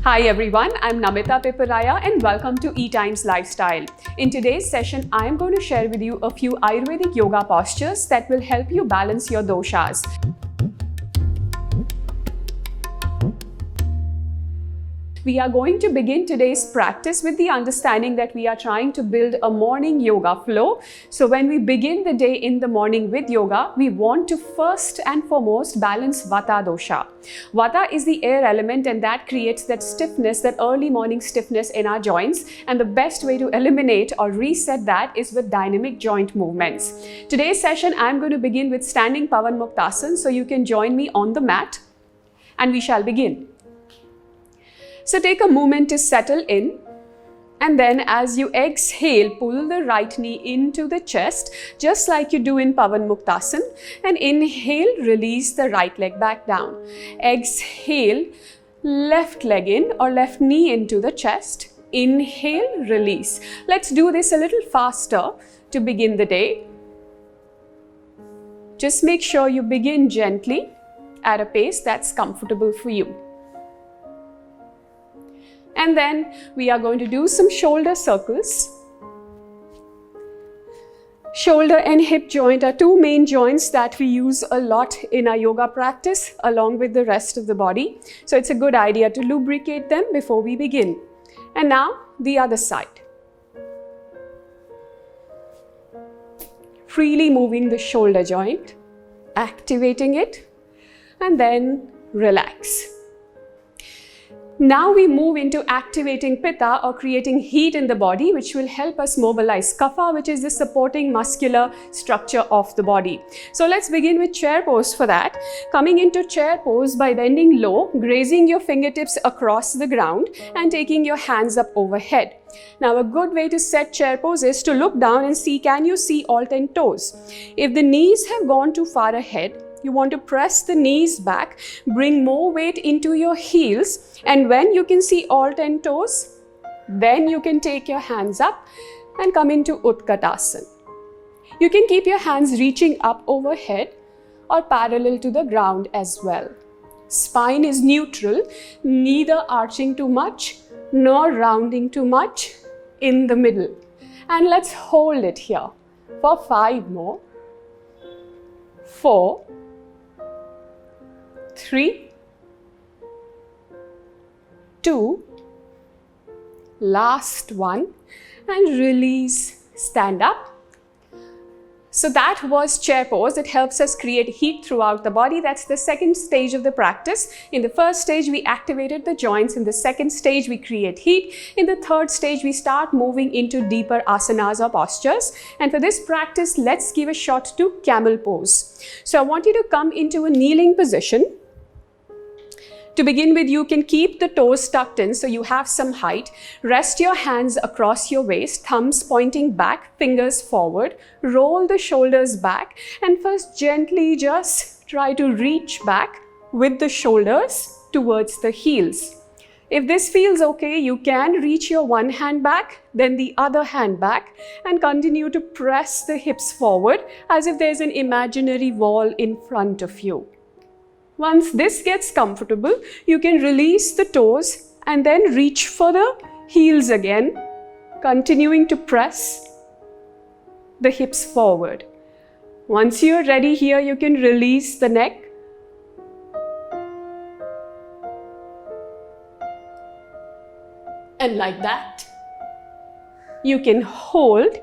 Hi everyone, I'm Namita Piparaiya and welcome to E-Times Lifestyle. In today's session, I am going to share with you a few Ayurvedic yoga postures that will help you balance your doshas. We are going to begin today's practice with the understanding that we are trying to build a morning yoga flow. So when we begin the day in the morning with yoga, we want to first and foremost balance Vata dosha. Vata is the air element and that creates that stiffness, that early morning stiffness in our joints. And the best way to eliminate or reset that is with dynamic joint movements. Today's session, I'm going to begin with standing Pavan Muktasana. So you can join me on the mat and we shall begin. So take a moment to settle in, and then as you exhale, pull the right knee into the chest, just like you do in Pavan Muktasana, and inhale, release the right leg back down. Exhale, left leg in or left knee into the chest. Inhale, release. Let's do this a little faster to begin the day. Just make sure you begin gently at a pace that's comfortable for you. And then we are going to do some shoulder circles. Shoulder and hip joint are two main joints that we use a lot in our yoga practice along with the rest of the body. So it's a good idea to lubricate them before we begin. And now the other side. Freely moving the shoulder joint, activating it, and then relax. Now we move into activating Pitta or creating heat in the body, which will help us mobilize Kapha, which is the supporting muscular structure of the body. So let's begin with chair pose for that. Coming into chair pose by bending low, grazing your fingertips across the ground and taking your hands up overhead. Now a good way to set chair pose is to look down and see, can you see all 10 toes? If the knees have gone too far ahead, you want to press the knees back, bring more weight into your heels, and when you can see all 10 toes, then you can take your hands up and come into Utkatasana. You can keep your hands reaching up overhead or parallel to the ground as well. Spine is neutral, neither arching too much nor rounding too much, in the middle. And let's hold it here for 5 more. 4, 3, 2, last one, and release, stand up. So that was chair pose. It helps us create heat throughout the body. That's the second stage of the practice. In the first stage, we activated the joints. In the second stage, we create heat. In the third stage, we start moving into deeper asanas or postures. And for this practice, let's give a shot to camel pose. So I want you to come into a kneeling position. To begin with, you can keep the toes tucked in so you have some height. Rest your hands across your waist, thumbs pointing back, fingers forward. Roll the shoulders back and first gently just try to reach back with the shoulders towards the heels. If this feels okay, you can reach your one hand back, then the other hand back, and continue to press the hips forward as if there's an imaginary wall in front of you. Once this gets comfortable, you can release the toes and then reach for the heels again, continuing to press the hips forward. Once you're ready here, you can release the neck. And like that, you can hold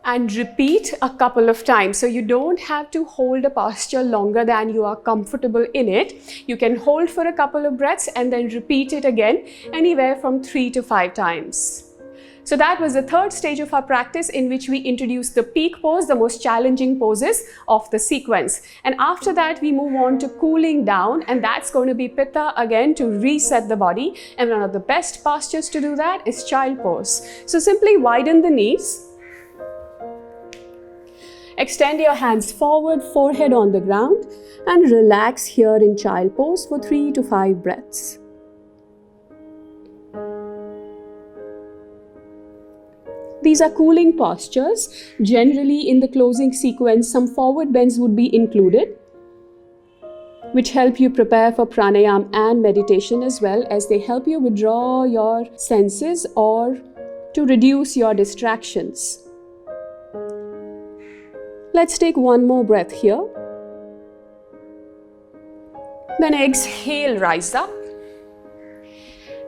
and repeat a couple of times. So you don't have to hold a posture longer than you are comfortable in it. You can hold for a couple of breaths and then repeat it again, anywhere from 3 to 5 times. So that was the third stage of our practice in which we introduced the peak pose, the most challenging poses of the sequence. And after that, we move on to cooling down, and that's going to be Pitta again to reset the body. And one of the best postures to do that is child pose. So simply widen the knees. Extend your hands forward, forehead on the ground, and relax here in child pose for 3 to 5 breaths. These are cooling postures. Generally, in the closing sequence, some forward bends would be included. which help you prepare for pranayama and meditation, as well as they help you withdraw your senses or to reduce your distractions. Let's take one more breath here. Then exhale, rise up.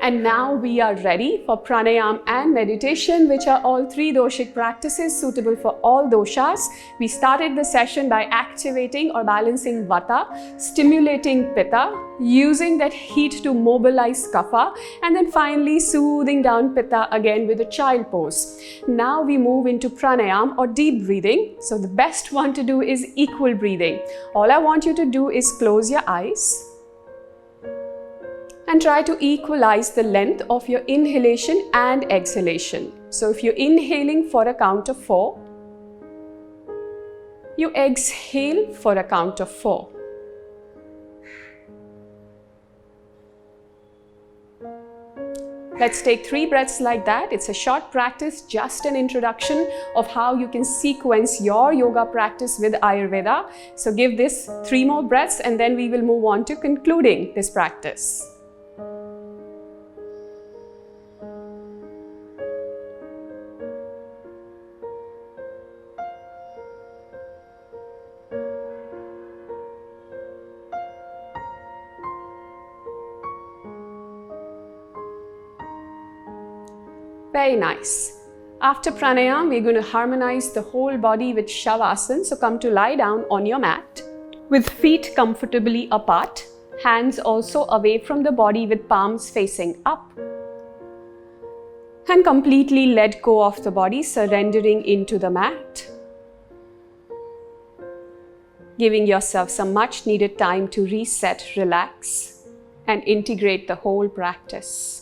And now we are ready for pranayama and meditation, which are all 3 doshic practices suitable for all doshas. We started the session by activating or balancing Vata, stimulating Pitta, using that heat to mobilize Kapha, and then finally soothing down Pitta again with a child pose. Now we move into pranayama or deep breathing. So the best one to do is equal breathing. All I want you to do is close your eyes and try to equalize the length of your inhalation and exhalation. So if you're inhaling for a count of 4, you exhale for a count of 4. Let's take 3 breaths like that. It's a short practice, just an introduction of how you can sequence your yoga practice with Ayurveda. So give this 3 more breaths and then we will move on to concluding this practice. Very nice. After pranayama, we're going to harmonize the whole body with shavasana. So come to lie down on your mat with feet comfortably apart, hands also away from the body with palms facing up. And completely let go of the body, surrendering into the mat. Giving yourself some much needed time to reset, relax, and integrate the whole practice.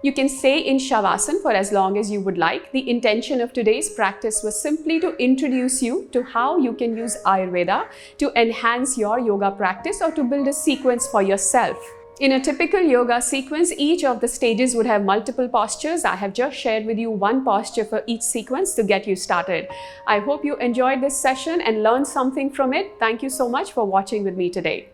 You can stay in Shavasana for as long as you would like. The intention of today's practice was simply to introduce you to how you can use Ayurveda to enhance your yoga practice or to build a sequence for yourself. In a typical yoga sequence, each of the stages would have multiple postures. I have just shared with you one posture for each sequence to get you started. I hope you enjoyed this session and learned something from it. Thank you so much for watching with me today.